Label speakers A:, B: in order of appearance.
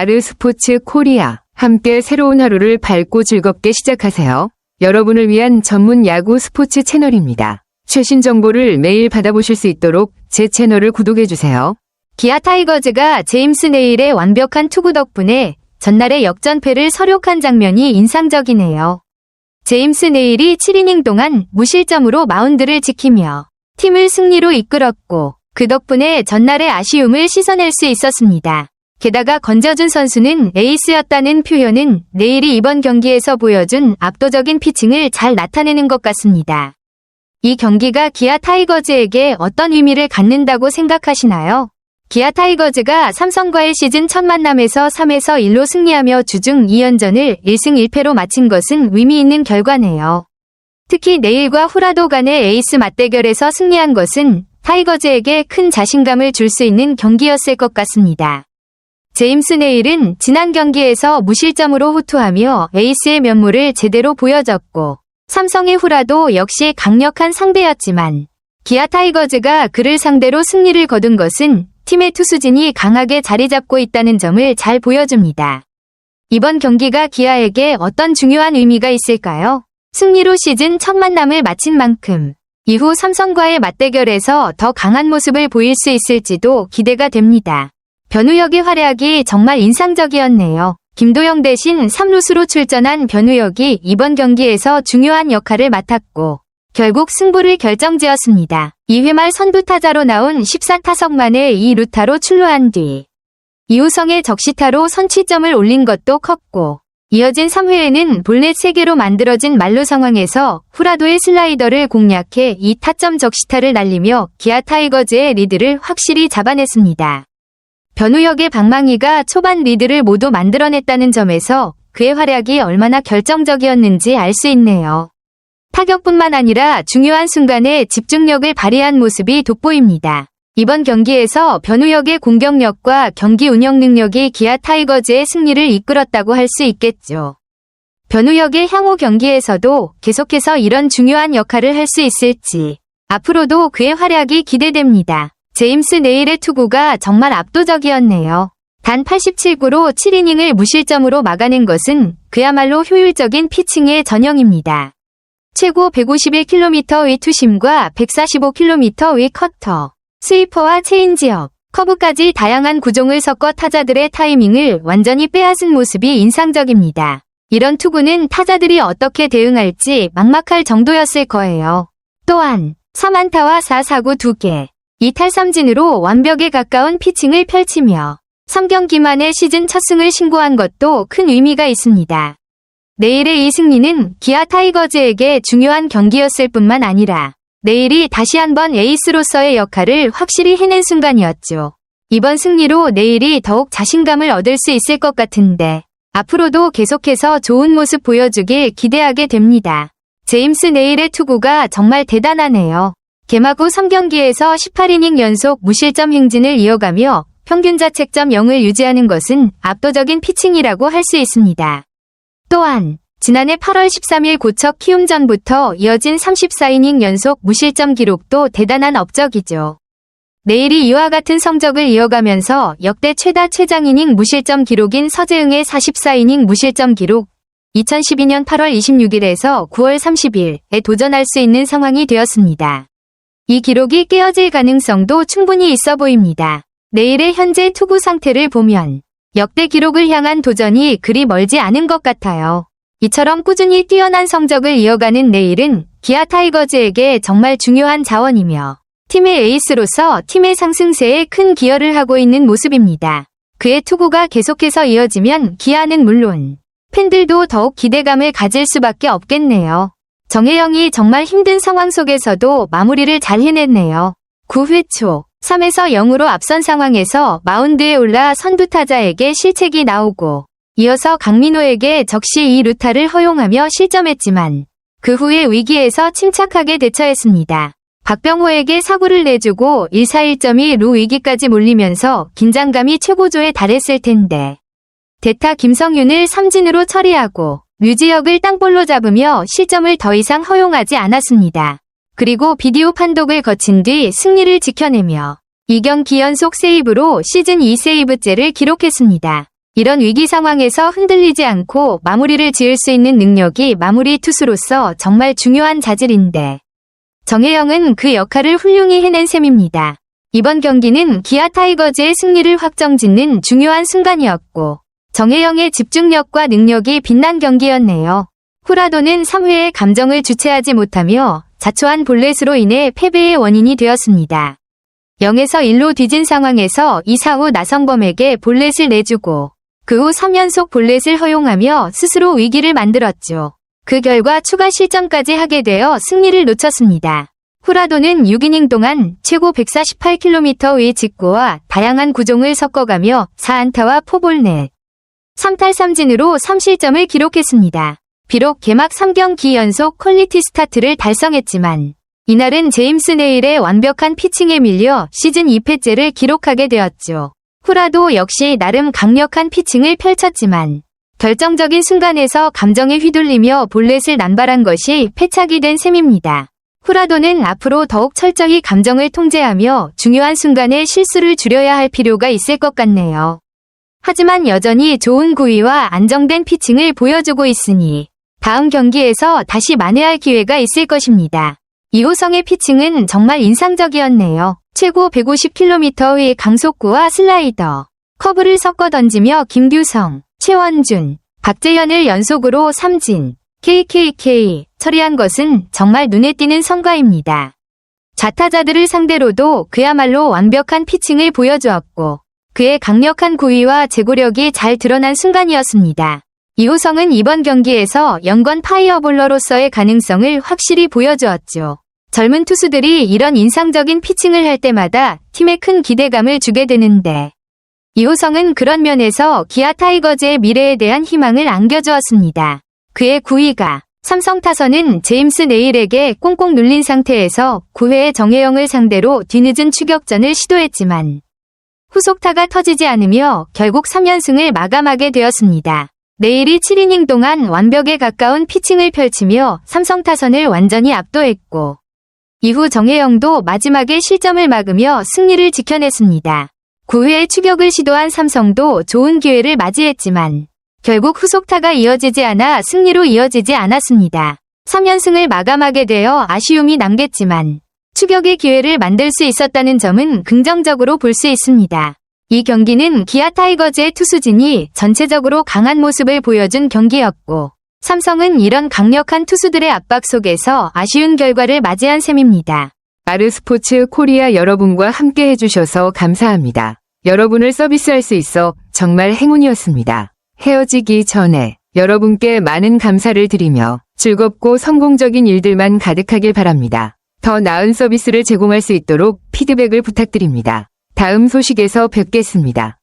A: 아르스포츠 코리아. 함께 새로운 하루를 밝고 즐겁게 시작하세요. 여러분을 위한 전문 야구 스포츠 채널입니다. 최신 정보를 매일 받아보실 수 있도록 제 채널을 구독해주세요.
B: 기아 타이거즈가 제임스 네일의 완벽한 투구 덕분에 전날의 역전패를 서력한 장면이 인상적이네요. 제임스 네일이 7이닝 동안 무실점으로 마운드를 지키며 팀을 승리로 이끌었고 그 덕분에 전날의 아쉬움을 씻어낼 수 있었습니다. 게다가 건져준 선수는 에이스였다는 표현은 네일이 이번 경기에서 보여준 압도적인 피칭을 잘 나타내는 것 같습니다. 이 경기가 기아 타이거즈에게 어떤 의미를 갖는다고 생각하시나요? 기아 타이거즈가 삼성과의 시즌 첫 만남에서 3에서 1로 승리하며 주중 2연전을 1승 1패로 마친 것은 의미 있는 결과네요. 특히 네일과 후라도 간의 에이스 맞대결에서 승리한 것은 타이거즈에게 큰 자신감을 줄 수 있는 경기였을 것 같습니다. 제임스 네일은 지난 경기에서 무실점으로 호투하며 에이스의 면모를 제대로 보여줬고 삼성의 후라도 역시 강력한 상대였지만 기아 타이거즈가 그를 상대로 승리를 거둔 것은 팀의 투수진이 강하게 자리 잡고 있다는 점을 잘 보여줍니다. 이번 경기가 기아에게 어떤 중요한 의미가 있을까요? 승리로 시즌 첫 만남을 마친 만큼 이후 삼성과의 맞대결에서 더 강한 모습을 보일 수 있을지도 기대가 됩니다. 변우혁의 활약이 정말 인상적이었네요. 김도영 대신 3루수로 출전한 변우혁이 이번 경기에서 중요한 역할을 맡았고 결국 승부를 결정지었습니다. 2회 말 선두타자로 나온 14타석 만에 2루타로 출루한 뒤 이우성의 적시타로 선취점을 올린 것도 컸고 이어진 3회에는 볼넷 3개로 만들어진 만루 상황에서 후라도의 슬라이더를 공략해 2타점 적시타를 날리며 기아 타이거즈의 리드를 확실히 잡아냈습니다. 변우혁의 방망이가 초반 리드를 모두 만들어냈다는 점에서 그의 활약이 얼마나 결정적이었는지 알 수 있네요. 타격뿐만 아니라 중요한 순간에 집중력을 발휘한 모습이 돋보입니다. 이번 경기에서 변우혁의 공격력과 경기 운영 능력이 기아 타이거즈의 승리를 이끌었다고 할 수 있겠죠. 변우혁의 향후 경기에서도 계속해서 이런 중요한 역할을 할 수 있을지 앞으로도 그의 활약이 기대됩니다. 제임스 네일의 투구가 정말 압도적이었네요. 단 87구로 7이닝을 무실점으로 막아낸 것은 그야말로 효율적인 피칭의 전형입니다. 최고 151km의 투심과 145km의 커터, 스위퍼와 체인지업, 커브까지 다양한 구종을 섞어 타자들의 타이밍을 완전히 빼앗은 모습이 인상적입니다. 이런 투구는 타자들이 어떻게 대응할지 막막할 정도였을 거예요. 또한 3안타와 4사구 2개, 2탈삼진으로 완벽에 가까운 피칭을 펼치며 3경기 만에 시즌 첫 승을 신고한 것도 큰 의미가 있습니다. 네일의 이 승리는 기아 타이거즈에게 중요한 경기였을 뿐만 아니라 네일이 다시 한번 에이스로서의 역할을 확실히 해낸 순간이었죠. 이번 승리로 네일이 더욱 자신감을 얻을 수 있을 것 같은데 앞으로도 계속해서 좋은 모습 보여주길 기대하게 됩니다. 제임스 네일의 투구가 정말 대단하네요. 개막 후 3경기에서 18이닝 연속 무실점 행진을 이어가며 평균 자책점 0을 유지하는 것은 압도적인 피칭이라고 할 수 있습니다. 또한 지난해 8월 13일 고척 키움전부터 이어진 34이닝 연속 무실점 기록도 대단한 업적이죠. 네일이 이와 같은 성적을 이어가면서 역대 최다 최장이닝 무실점 기록인 서재응의 44이닝 무실점 기록 2012년 8월 26일에서 9월 30일에 도전할 수 있는 상황이 되었습니다. 이 기록이 깨어질 가능성도 충분히 있어 보입니다. 네일의 현재 투구 상태를 보면 역대 기록을 향한 도전이 그리 멀지 않은 것 같아요. 이처럼 꾸준히 뛰어난 성적을 이어가는 네일은 기아 타이거즈에게 정말 중요한 자원이며 팀의 에이스로서 팀의 상승세에 큰 기여를 하고 있는 모습입니다. 그의 투구가 계속해서 이어지면 기아는 물론 팬들도 더욱 기대감을 가질 수밖에 없겠네요. 정혜영이 정말 힘든 상황 속에서도 마무리를 잘 해냈네요. 9회 초 3에서 0으로 앞선 상황에서 마운드에 올라 선두타자에게 실책이 나오고 이어서 강민호에게 적시 2루타를 허용하며 실점했지만 그 후에 위기에서 침착하게 대처했습니다. 박병호에게 사구를 내주고 1-4-1점이 위기까지 몰리면서 긴장감이 최고조에 달했을 텐데 대타 김성윤을 삼진으로 처리하고 류지혁을 땅볼로 잡으며 실점을 더 이상 허용하지 않았습니다. 그리고 비디오 판독을 거친 뒤 승리를 지켜내며 2경기 연속 세이브로 시즌 2세이브째를 기록했습니다. 이런 위기 상황에서 흔들리지 않고 마무리를 지을 수 있는 능력이 마무리 투수로서 정말 중요한 자질인데 정혜영은 그 역할을 훌륭히 해낸 셈입니다. 이번 경기는 기아 타이거즈의 승리를 확정짓는 중요한 순간이었고 정혜영의 집중력과 능력이 빛난 경기였네요. 후라도는 3회에 감정을 주체하지 못하며 자초한 볼넷으로 인해 패배의 원인이 되었습니다. 0에서 1로 뒤진 상황에서 2사 후 나성범에게 볼넷을 내주고 그 후 3연속 볼넷을 허용하며 스스로 위기를 만들었죠. 그 결과 추가 실점까지 하게 되어 승리를 놓쳤습니다. 후라도는 6이닝 동안 최고 148km의 직구와 다양한 구종을 섞어가며 4안타와 포볼넷, 3탈 3진으로 3실점을 기록했습니다. 비록 개막 3경기 연속 퀄리티 스타트를 달성했지만 이날은 제임스 네일의 완벽한 피칭에 밀려 시즌 2패째를 기록하게 되었죠. 후라도 역시 나름 강력한 피칭을 펼쳤지만 결정적인 순간에서 감정에 휘둘리며 볼넷을 남발한 것이 패착이 된 셈입니다. 후라도는 앞으로 더욱 철저히 감정을 통제하며 중요한 순간에 실수를 줄여야 할 필요가 있을 것 같네요. 하지만 여전히 좋은 구위와 안정된 피칭을 보여주고 있으니 다음 경기에서 다시 만회할 기회가 있을 것입니다. 이호성의 피칭은 정말 인상적이었네요. 최고 150km의 강속구와 슬라이더, 커브를 섞어 던지며 김규성, 최원준, 박재현을 연속으로 3진, KKK 처리한 것은 정말 눈에 띄는 성과입니다. 좌타자들을 상대로도 그야말로 완벽한 피칭을 보여주었고 그의 강력한 구위와 제고력이 잘 드러난 순간이었습니다. 이호성은 이번 경기에서 영건 파이어볼러로서의 가능성을 확실히 보여주었죠. 젊은 투수들이 이런 인상적인 피칭을 할 때마다 팀에 큰 기대감을 주게 되는데 이호성은 그런 면에서 기아 타이거즈의 미래에 대한 희망을 안겨주었습니다. 그의 구위가 삼성 타선은 제임스 네일에게 꽁꽁 눌린 상태에서 9회에 정혜영을 상대로 뒤늦은 추격전을 시도했지만 후속타가 터지지 않으며 결국 3연승을 마감하게 되었습니다. 네일이 7이닝 동안 완벽에 가까운 피칭을 펼치며 삼성 타선을 완전히 압도했고 이후 정혜영도 마지막에 실점을 막으며 승리를 지켜냈습니다. 9회에 추격을 시도한 삼성도 좋은 기회를 맞이했지만 결국 후속타가 이어지지 않아 승리로 이어지지 않았습니다. 3연승을 마감하게 되어 아쉬움이 남겠지만 추격의 기회를 만들 수 있었다는 점은 긍정적으로 볼 수 있습니다. 이 경기는 기아 타이거즈의 투수진이 전체적으로 강한 모습을 보여준 경기였고 삼성은 이런 강력한 투수들의 압박 속에서 아쉬운 결과를 맞이한 셈입니다.
A: 아르스포츠 코리아 여러분과 함께 해주셔서 감사합니다. 여러분을 서비스할 수 있어 정말 행운이었습니다. 헤어지기 전에 여러분께 많은 감사를 드리며 즐겁고 성공적인 일들만 가득하길 바랍니다. 더 나은 서비스를 제공할 수 있도록 피드백을 부탁드립니다. 다음 소식에서 뵙겠습니다.